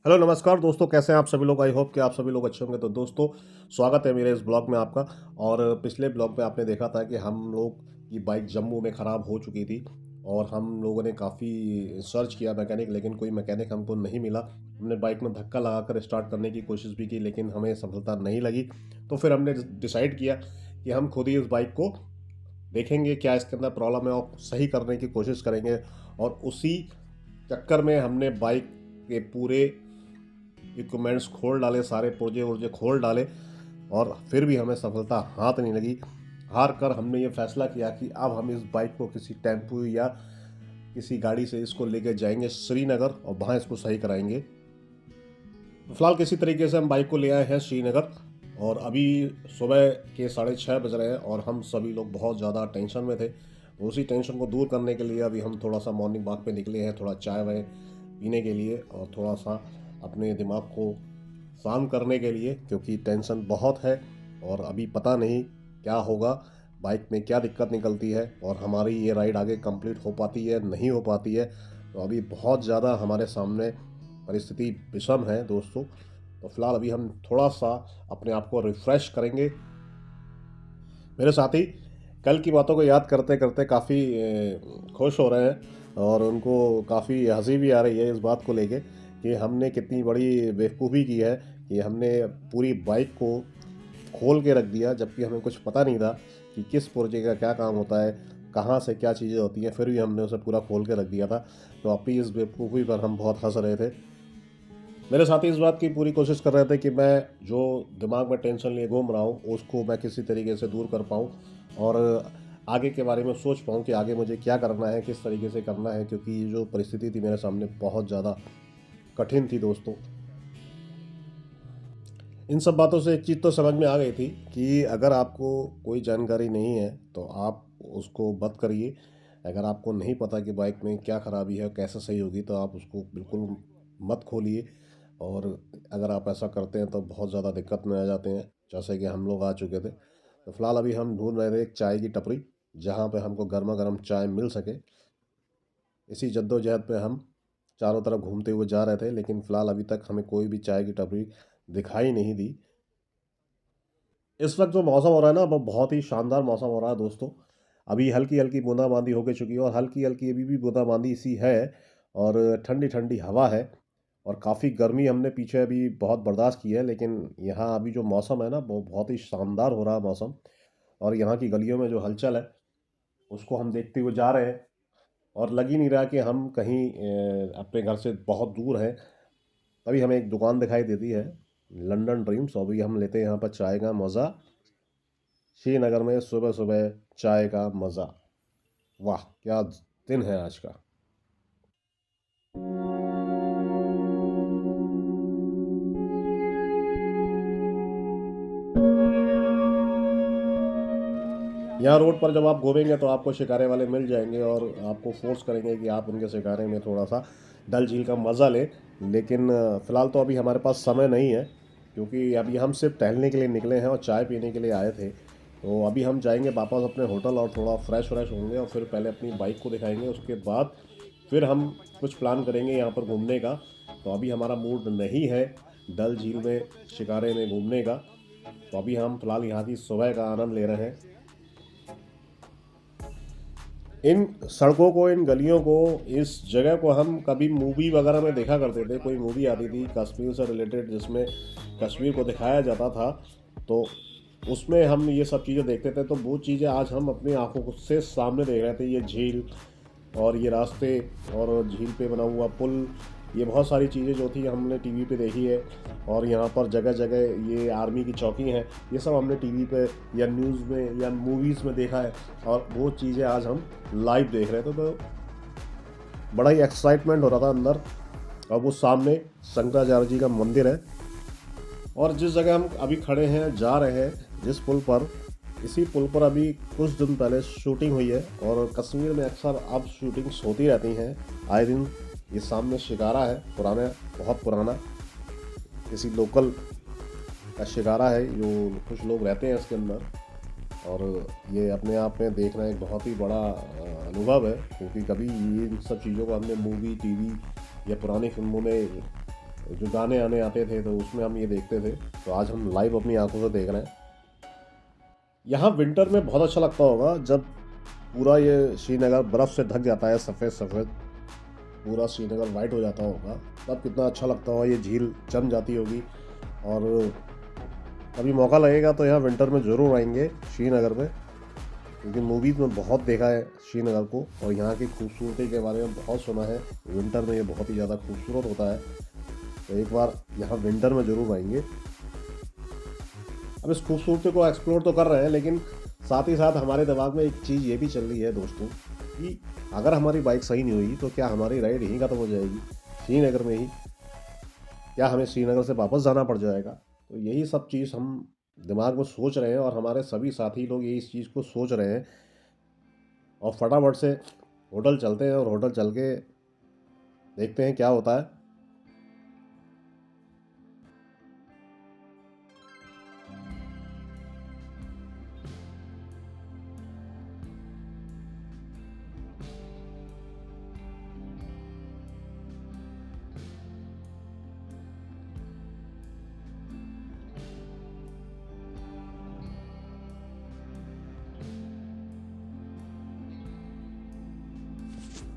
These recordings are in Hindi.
हेलो नमस्कार दोस्तों, कैसे हैं आप सभी लोग। आई होप कि आप सभी लोग अच्छे होंगे। तो दोस्तों, स्वागत है मेरे इस ब्लॉग में आपका। और पिछले ब्लॉग में आपने देखा था कि हम लोग की बाइक जम्मू में ख़राब हो चुकी थी और हम लोगों ने काफ़ी सर्च किया मैकेनिक, लेकिन कोई मैकेनिक हमको नहीं मिला। हमने बाइक में धक्का लगाकर स्टार्ट करने की कोशिश भी की, लेकिन हमें सफलता नहीं लगी। तो फिर हमने डिसाइड किया कि हम खुद ही इस बाइक को देखेंगे क्या इसके अंदर प्रॉब्लम है और सही करने की कोशिश करेंगे। और उसी चक्कर में हमने बाइक के पूरे इक्विपमेंट्स खोल डाले, सारे पुर्जे उर्जे खोल डाले, और फिर भी हमें सफलता हाथ नहीं लगी। हार कर हमने ये फैसला किया कि अब हम इस बाइक को किसी टेम्पू या किसी गाड़ी से इसको लेके जाएंगे श्रीनगर और वहाँ इसको सही कराएंगे। फिलहाल किसी तरीके से हम बाइक को ले आए हैं श्रीनगर, और अभी सुबह के 6:30 बज रहे हैं और हम सभी लोग बहुत ज़्यादा टेंशन में थे। तो उसी टेंशन को दूर करने के लिए अभी हम थोड़ा सा मॉर्निंग वॉक पे निकले हैं, थोड़ा चाय वाय पीने के लिए और थोड़ा सा अपने दिमाग को शांत करने के लिए, क्योंकि टेंशन बहुत है और अभी पता नहीं क्या होगा, बाइक में क्या दिक्कत निकलती है और हमारी ये राइड आगे कंप्लीट हो पाती है नहीं हो पाती है। तो अभी बहुत ज़्यादा हमारे सामने परिस्थिति विषम है दोस्तों। तो फिलहाल अभी हम थोड़ा सा अपने आप को रिफ़्रेश करेंगे। मेरे साथी कल की बातों को याद करते करते काफ़ी खुश हो रहे हैं और उनको काफ़ी हंसी भी आ रही है इस बात को लेके कि हमने कितनी बड़ी बेवकूफ़ी की है कि हमने पूरी बाइक को खोल के रख दिया, जबकि हमें कुछ पता नहीं था कि किस पुर्जे का क्या काम होता है, कहाँ से क्या चीज़ें होती हैं, फिर भी हमने उसे पूरा खोल के रख दिया था। तो अपनी इस बेवकूफ़ी पर हम बहुत हंस रहे थे। मेरे साथी इस बात की पूरी कोशिश कर रहे थे कि मैं जो दिमाग में टेंशन लिए घूम रहा हूँ उसको मैं किसी तरीके से दूर कर पाऊँ और आगे के बारे में सोच पाऊँ कि आगे मुझे क्या करना है, किस तरीके से करना है, क्योंकि ये जो परिस्थिति थी मेरे सामने बहुत ज़्यादा कठिन थी दोस्तों। इन सब बातों से एक चीज़ तो समझ में आ गई थी कि अगर आपको कोई जानकारी नहीं है तो आप उसको मत करिए। अगर आपको नहीं पता कि बाइक में क्या ख़राबी है, कैसे सही होगी, तो आप उसको बिल्कुल मत खोलिए। और अगर आप ऐसा करते हैं तो बहुत ज़्यादा दिक्कत में आ जाते हैं, जैसे कि हम लोग आ चुके थे। तो फिलहाल अभी हम ढूंढ रहे थे एक चाय की टपरी जहाँ पे हमको गर्मा गर्म चाय मिल सके। इसी जद्दोजहद पे हम चारों तरफ घूमते हुए जा रहे थे, लेकिन फ़िलहाल अभी तक हमें कोई भी चाय की टपरी दिखाई नहीं दी। इस वक्त जो मौसम हो रहा है ना, वो बहुत ही शानदार मौसम हो रहा है दोस्तों। अभी हल्की हल्की बूंदाबांदी हो के चुकी है और हल्की हल्की अभी भी बूंदाबांदी सी है, और ठंडी ठंडी हवा है। और काफ़ी गर्मी हमने पीछे अभी बहुत बर्दाश्त की है, लेकिन यहाँ अभी जो मौसम है ना, वो बहुत ही शानदार हो रहा है मौसम। और यहाँ की गलियों में जो हलचल है उसको हम देखते हुए जा रहे हैं, और लग ही नहीं रहा कि हम कहीं अपने घर से बहुत दूर हैं। तभी हमें एक दुकान दिखाई देती है, लंदन ड्रीम्स। और अभी हम लेते हैं यहाँ पर चाय का मज़ा। श्रीनगर में सुबह सुबह चाय का मज़ा, वाह क्या दिन है आज का। यहाँ रोड पर जब आप घूमेंगे तो आपको शिकारे वाले मिल जाएंगे और आपको फोर्स करेंगे कि आप उनके शिकारे में थोड़ा सा डल झील का मज़ा लें। लेकिन फ़िलहाल तो अभी हमारे पास समय नहीं है, क्योंकि अभी हम सिर्फ टहलने के लिए निकले हैं और चाय पीने के लिए आए थे। तो अभी हम जाएंगे वापस अपने होटल और थोड़ा फ्रेश व्रेश होंगे और फिर पहले अपनी बाइक को दिखाएंगे, उसके बाद फिर हम कुछ प्लान करेंगे यहाँ पर घूमने का। तो अभी हमारा मूड नहीं है डल झील में शिकारे में घूमने का। तो अभी हम फ़िलहाल यहाँ की सुबह का आनंद ले रहे हैं। इन सड़कों को, इन गलियों को, इस जगह को हम कभी मूवी वगैरह में देखा करते थे। कोई मूवी आती थी कश्मीर से रिलेटेड जिसमें कश्मीर को दिखाया जाता था, तो उसमें हम ये सब चीज़ें देखते थे। तो वो चीज़ें आज हम अपनी आंखों से सामने देख रहे थे, ये झील और ये रास्ते और झील पे बना हुआ पुल, ये बहुत सारी चीज़ें जो थी हमने टीवी पे देखी है। और यहाँ पर जगह जगह ये आर्मी की चौकी हैं, ये सब हमने टीवी पे या न्यूज़ में या मूवीज़ में देखा है, और वो चीज़ें आज हम लाइव देख रहे थे। तो बड़ा ही एक्साइटमेंट हो रहा था अंदर। और वो सामने शंकराचार्य जी का मंदिर है, और जिस जगह हम अभी खड़े हैं, जा रहे हैं जिस पुल पर, इसी पुल पर अभी कुछ दिन पहले शूटिंग हुई है। और कश्मीर में अक्सर अब शूटिंग्स होती रहती हैं आए दिन। ये सामने शिकारा है, पुराना, बहुत पुराना, किसी लोकल का शिकारा है जो कुछ लोग रहते हैं इसके अंदर। और ये अपने आप में देखना एक बहुत ही बड़ा अनुभव है, क्योंकि कभी ये इन सब चीज़ों को हमने मूवी, टीवी या पुरानी फिल्मों में जो गाने आने आते थे तो उसमें हम ये देखते थे। तो आज हम लाइव अपनी आंखों से देख रहे हैं। यहाँ विंटर में बहुत अच्छा लगता होगा जब पूरा ये श्रीनगर बर्फ़ से ढक जाता है, सफ़ेद सफ़ेद पूरा श्रीनगर वाइट हो जाता होगा, तब कितना अच्छा लगता होगा। ये झील जम जाती होगी। और कभी मौका लगेगा तो यहाँ विंटर में ज़रूर आएंगे श्रीनगर में, क्योंकि मूवीज़ में बहुत देखा है श्रीनगर को और यहाँ की खूबसूरती के बारे में बहुत सुना है। विंटर में ये बहुत ही ज़्यादा खूबसूरत होता है, तो एक बार यहाँ विंटर में ज़रूर आएंगे। अब इस खूबसूरती को एक्सप्लोर तो कर रहे हैं, लेकिन साथ ही साथ हमारे दिमाग में एक चीज़ ये भी चल रही है दोस्तों कि अगर हमारी बाइक सही नहीं हुई तो क्या हमारी राइड यहीं ख़त्म हो जाएगी श्रीनगर में ही? क्या हमें श्रीनगर से वापस जाना पड़ जाएगा? तो यही सब चीज़ हम दिमाग में सोच रहे हैं और हमारे सभी साथी लोग यही इस चीज़ को सोच रहे हैं। और फटाफट से होटल चलते हैं और होटल चल के देखते हैं क्या होता है।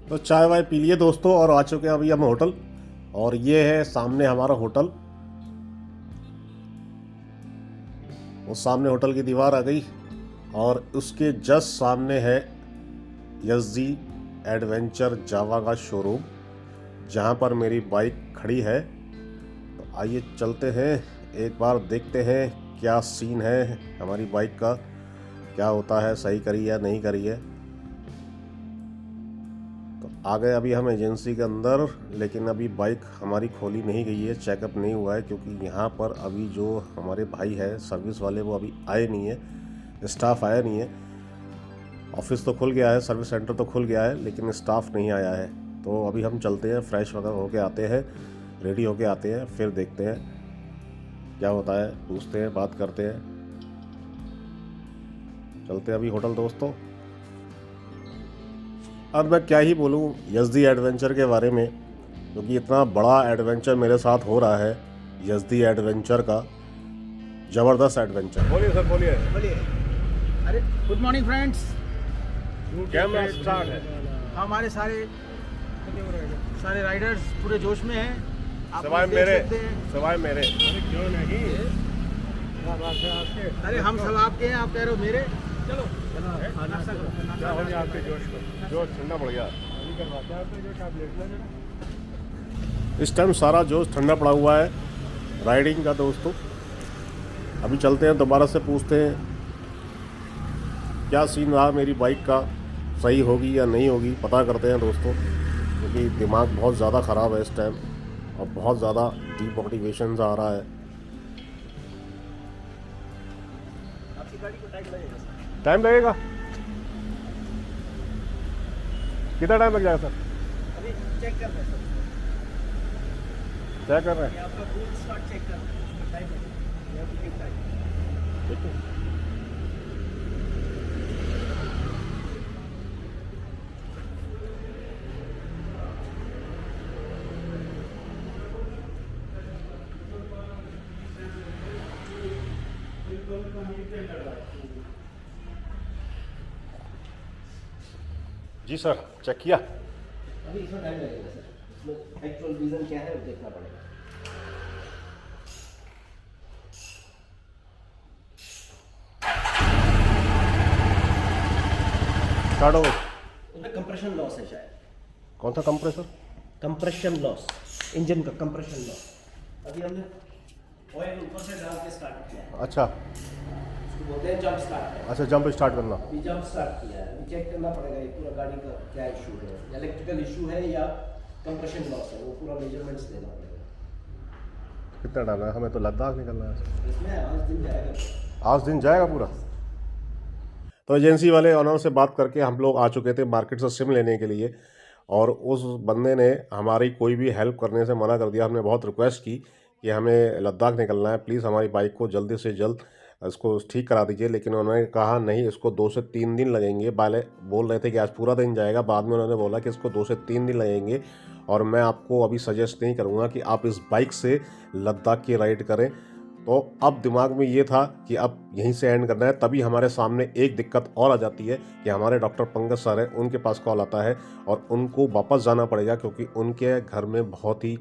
तो चाय वाय पी लिए दोस्तों और आ चुके हैं अभी हम होटल। और ये है सामने हमारा होटल। उस सामने होटल की दीवार आ गई और उसके जस्ट सामने है यज़दी एडवेंचर जावा का शोरूम, जहाँ पर मेरी बाइक खड़ी है। तो आइए चलते हैं, एक बार देखते हैं क्या सीन है हमारी बाइक का, क्या होता है, सही करी या नहीं करी है। तो आ गए अभी हम एजेंसी के अंदर, लेकिन अभी बाइक हमारी खोली नहीं गई है, चेकअप नहीं हुआ है, क्योंकि यहाँ पर अभी जो हमारे भाई है सर्विस वाले वो अभी आए नहीं है, स्टाफ आया नहीं है। ऑफिस तो खुल गया है, सर्विस सेंटर तो खुल गया है, लेकिन स्टाफ नहीं आया है। तो अभी हम चलते हैं, फ्रेश वगैरह होके आते हैं, रेडी होके आते हैं, फिर देखते हैं क्या होता है, पूछते हैं, बात करते हैं। चलते हैं अभी होटल दोस्तों। अब मैं क्या ही बोलूँ यज़दी एडवेंचर के बारे में, क्योंकि इतना बड़ा एडवेंचर मेरे साथ हो रहा है, यज़दी एडवेंचर का ज़बरदस्त एडवेंचर। बोलिए सर, बोलिए। बोलिए। अरे good morning friends. Camera start है। हमारे सारे राइडर्स पूरे जोश में हैं। आप सवाए देख मेरे, सकते हैं। सवाए मेरे। क्यों नहीं? अरे हम सब आपके हैं, आप कह रहे हो मेरे। चलो नाश्ता करो। क्या हो गया आपके जोश को? जोश ठंडा पड़ गया। इस टाइम सारा जोश ठंडा पड़ा हुआ है राइडिंग का दोस्तों। अभी चलते हैं, दोबारा से पूछते हैं क्या सीन रहा मेरी बाइक का, सही होगी या नहीं होगी, पता करते हैं दोस्तों, क्योंकि दिमाग बहुत ज़्यादा ख़राब है इस टाइम और बहुत ज़्यादा डीमोटिवेशन आ रहा है। आपकी गाड़ी को टाइम लगेगा सर। टाइम लगेगा? कितना टाइम लग जाएगा सर? अभी चेक कर रहे हैं सर। क्या कर रहे हैं? ये आपका बूट स्टार्ट चेक कर रहे हैं, टाइम लगेगा। ये आपकी टाइम। ठीक है। जी सर, चेक किया। अभी इसमें टाइम लगेगा सर, इसमें एक्चुअल रीज़न क्या है वो देखना पड़ेगा। स्टार्ट हो गई। उसमें कंप्रेशन लॉस है शायद। कौन सा कंप्रेसर? कंप्रेशन लॉस, इंजन का कंप्रेशन लॉस। अभी हमने ऑयल ऊपर से डाल के स्टार्ट किया है, अच्छा उसको बोलते हैं जंप स्टार्ट। अच्छा, जंप स्टार्ट करना। अभी जंप स्टार्ट किया है, अभी चेक करना पड़ेगा ये पूरा गाड़ी का क्या इशू है, इलेक्ट्रिकल इशू है या कंप्रेशन लॉस है, वो पूरा मेजरमेंट्स लेना पड़ेगा। कितना डालना है? हमें तो लद्दाख निकलना है। इसमें आज दिन जाएगा। आज दिन जाएगा पूरा। तो एजेंसी वाले ऑनर से बात करके हम लोग आ चुके थे मार्केट से सिम लेने के लिए, और उस बंदे ने हमारी कोई भी हेल्प करने से मना कर दिया। हमने बहुत रिक्वेस्ट की कि हमें लद्दाख निकलना है, प्लीज़ हमारी बाइक को जल्दी से जल्द इसको ठीक करा दीजिए, लेकिन उन्होंने कहा नहीं, इसको 2 से 3 दिन लगेंगे। बोल रहे थे कि आज पूरा दिन जाएगा, बाद में उन्होंने बोला कि इसको 2 से 3 दिन लगेंगे। और मैं आपको अभी सजेस्ट नहीं करूँगा कि आप इस बाइक से लद्दाख की राइड करें। तो अब दिमाग में ये था कि अब यहीं से एंड करना है। तभी हमारे सामने एक दिक्कत और आ जाती है कि हमारे डॉक्टर पंकज सर हैं, उनके पास कॉल आता है और उनको वापस जाना पड़ेगा, क्योंकि उनके घर में बहुत ही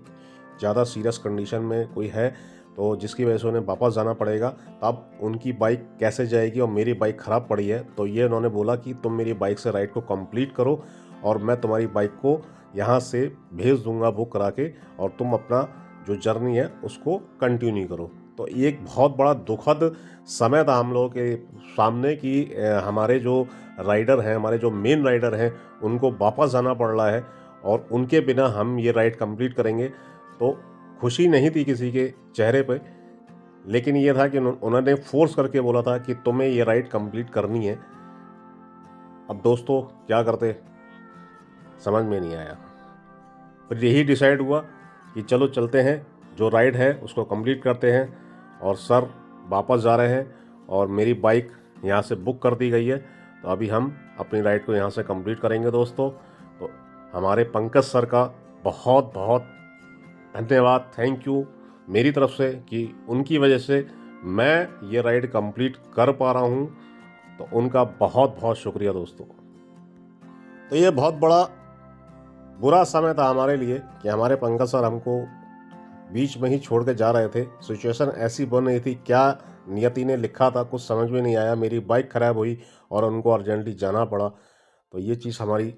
ज़्यादा सीरियस कंडीशन में कोई है, तो जिसकी वजह से उन्हें वापस जाना पड़ेगा। तब उनकी बाइक कैसे जाएगी, और मेरी बाइक ख़राब पड़ी है। तो ये उन्होंने बोला कि तुम मेरी बाइक से राइड को कंप्लीट करो और मैं तुम्हारी बाइक को यहाँ से भेज दूंगा बुक करा के, और तुम अपना जो जर्नी है उसको कंटिन्यू करो। तो ये एक बहुत बड़ा दुखद समय था हम लोगों के सामने कि हमारे जो राइडर हैं, हमारे जो मेन राइडर हैं, उनको वापस जाना पड़ रहा है और उनके बिना हम ये राइड कंप्लीट करेंगे। तो खुशी नहीं थी किसी के चेहरे पे, लेकिन ये था कि उन्होंने फोर्स करके बोला था कि तुम्हें ये राइड कंप्लीट करनी है। अब दोस्तों क्या करते समझ में नहीं आया। फिर यही डिसाइड हुआ कि चलो चलते हैं, जो राइड है उसको कंप्लीट करते हैं। और सर वापस जा रहे हैं और मेरी बाइक यहाँ से बुक कर दी गई है, तो अभी हम अपनी राइड को यहाँ से कंप्लीट करेंगे दोस्तों। तो हमारे पंकज सर का बहुत बहुत धन्यवाद, थैंक यू मेरी तरफ से, कि उनकी वजह से मैं ये राइड कंप्लीट कर पा रहा हूँ। तो उनका बहुत बहुत शुक्रिया दोस्तों। तो ये बहुत बड़ा बुरा समय था हमारे लिए कि हमारे पंकज सर हमको बीच में ही छोड़ के जा रहे थे। सिचुएशन ऐसी बन रही थी, क्या नियति ने लिखा था कुछ समझ में नहीं आया। मेरी बाइक ख़राब हुई और उनको अर्जेंटली जाना पड़ा। तो ये चीज़ हमारी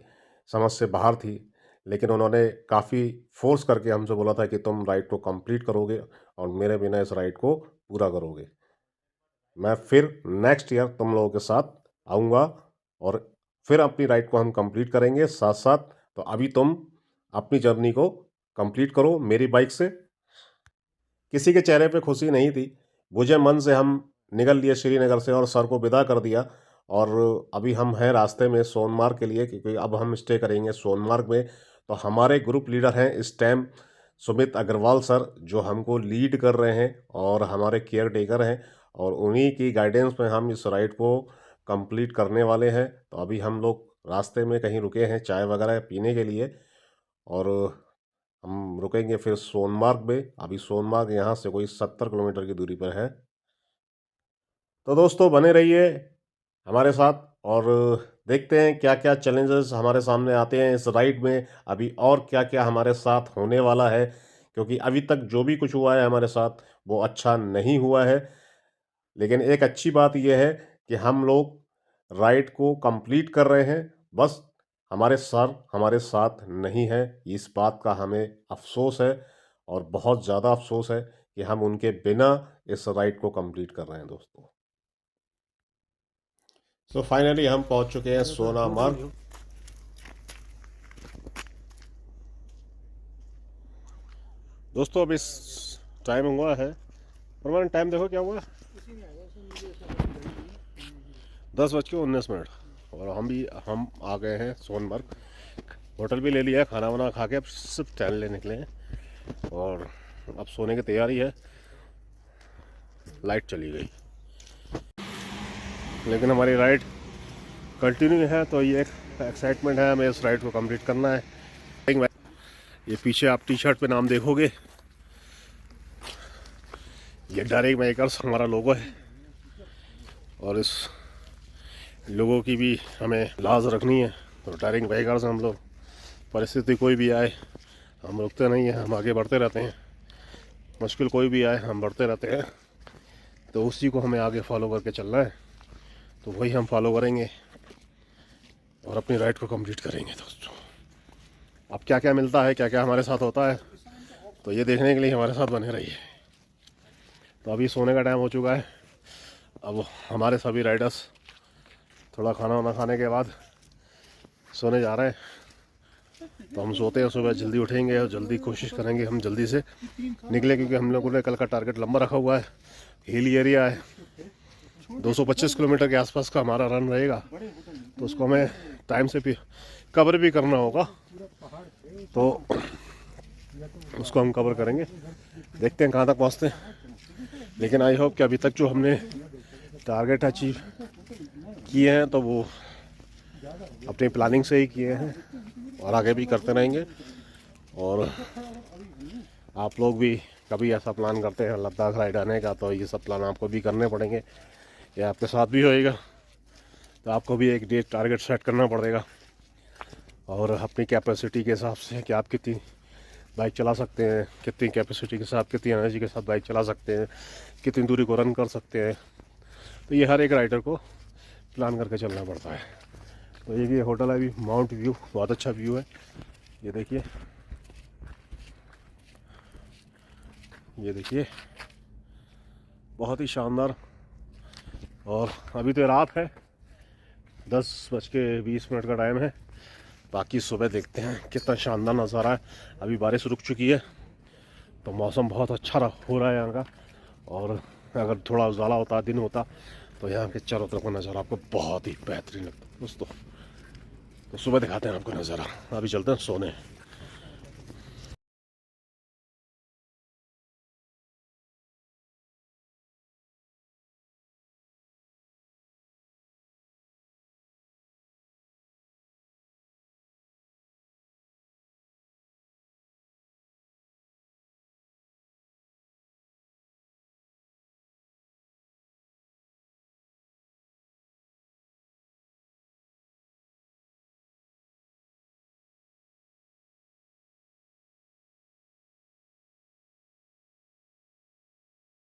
समझ से बाहर थी, लेकिन उन्होंने काफ़ी फोर्स करके हमसे बोला था कि तुम राइड को कंप्लीट करोगे और मेरे बिना इस राइड को पूरा करोगे। मैं फिर नेक्स्ट ईयर तुम लोगों के साथ आऊँगा और फिर अपनी राइड को हम कंप्लीट करेंगे साथ साथ। तो अभी तुम अपनी जर्नी को कंप्लीट करो मेरी बाइक से। किसी के चेहरे पे खुशी नहीं थी। बुझे मन से हम निकल लिए श्रीनगर से और सर को विदा कर दिया। और अभी हम हैं रास्ते में सोनमार्ग के लिए, क्योंकि अब हम स्टे करेंगे सोनमार्ग में। तो हमारे ग्रुप लीडर हैं इस टाइम सुमित अग्रवाल सर, जो हमको लीड कर रहे हैं और हमारे केयर टेकर हैं, और उन्हीं की गाइडेंस में हम इस राइड को कंप्लीट करने वाले हैं। तो अभी हम लोग रास्ते में कहीं रुके हैं चाय वगैरह पीने के लिए, और हम रुकेंगे फिर सोनमार्ग में। अभी सोनमार्ग यहाँ से कोई 70 किलोमीटर की दूरी पर है। तो दोस्तों बने रहिए हमारे साथ और देखते हैं क्या क्या चैलेंजेस हमारे सामने आते हैं इस राइड में, अभी और क्या क्या हमारे साथ होने वाला है, क्योंकि अभी तक जो भी कुछ हुआ है हमारे साथ वो अच्छा नहीं हुआ है। लेकिन एक अच्छी बात यह है कि हम लोग राइड को कंप्लीट कर रहे हैं, बस हमारे सर हमारे साथ नहीं है। इस बात का हमें अफसोस है और बहुत ज़्यादा अफसोस है कि हम उनके बिना इस राइड को कंप्लीट कर रहे हैं दोस्तों। तो फाइनली हम पहुंच चुके हैं सोनामार्ग। दोस्तों अब इस टाइम हुआ है, परमानेंट टाइम देखो क्या हुआ, 10:19 और हम आ गए हैं सोनमार्ग। होटल भी ले लिया है, खाना वाना खा के अब सिर्फ टहलने निकले हैं और अब सोने की तैयारी है। लाइट चली गई, लेकिन हमारी राइड कंटिन्यू है, तो ये एक एक्साइटमेंट है, हमें इस राइड को कंप्लीट करना है। ये पीछे आप टी शर्ट पे नाम देखोगे, ये डायरेक्ट बाइकर्स हमारा लोगो है, और इस लोगों की भी हमें लाज रखनी है। तो डायरेक्ट बाइकर्स हम लोग, परिस्थिति कोई भी आए हम रुकते नहीं हैं, हम आगे बढ़ते रहते हैं। मुश्किल कोई भी आए हम बढ़ते रहते हैं, तो उसी को हमें आगे फॉलो करके चलना है। तो वही हम फॉलो करेंगे और अपनी राइड को कंप्लीट करेंगे दोस्तों। अब क्या क्या मिलता है, क्या क्या हमारे साथ होता है, तो ये देखने के लिए हमारे साथ बने रहिए। तो अभी सोने का टाइम हो चुका है। अब हमारे सभी राइडर्स थोड़ा खाना वाना खाने के बाद सोने जा रहे हैं। तो हम सोते हैं, सुबह जल्दी उठेंगे और जल्दी कोशिश करेंगे हम जल्दी से निकले, क्योंकि हम लोगों ने कल का टारगेट लंबा रखा हुआ है। हिली एरिया है, 225 किलोमीटर के आसपास का हमारा रन रहेगा, तो उसको हमें टाइम से भी कवर भी करना होगा। तो उसको हम कवर करेंगे, देखते हैं कहाँ तक पहुँचते हैं। लेकिन आई होप कि अभी तक जो हमने टारगेट अचीव किए हैं तो वो अपनी प्लानिंग से ही किए हैं और आगे भी करते रहेंगे। और आप लोग भी कभी ऐसा प्लान करते हैं लद्दाख राइड आने का तो ये सब प्लान आपको भी करने पड़ेंगे। ये आपके साथ भी होएगा तो आपको भी एक डेट टारगेट सेट करना पड़ेगा और अपनी कैपेसिटी के हिसाब से कि आप कितनी बाइक चला सकते हैं, कितनी कैपेसिटी के साथ, कितनी एनर्जी के साथ बाइक चला सकते हैं, कितनी दूरी को रन कर सकते हैं। तो ये हर एक राइडर को प्लान करके चलना पड़ता है। तो ये होटल है अभी माउंट व्यू, बहुत अच्छा व्यू है। ये देखिए, ये देखिए बहुत ही शानदार। और अभी तो रात है, 10:20 का टाइम है। बाकी सुबह देखते हैं कितना शानदार नज़ारा है। अभी बारिश रुक चुकी है तो मौसम बहुत अच्छा हो रहा है यहाँ का। और अगर थोड़ा उजाला होता, दिन होता तो यहाँ के चारों तरफ का नज़ारा आपको बहुत ही बेहतरीन लगता दोस्तों। तो सुबह दिखाते हैं आपको नज़ारा। अभी चलते हैं सोने।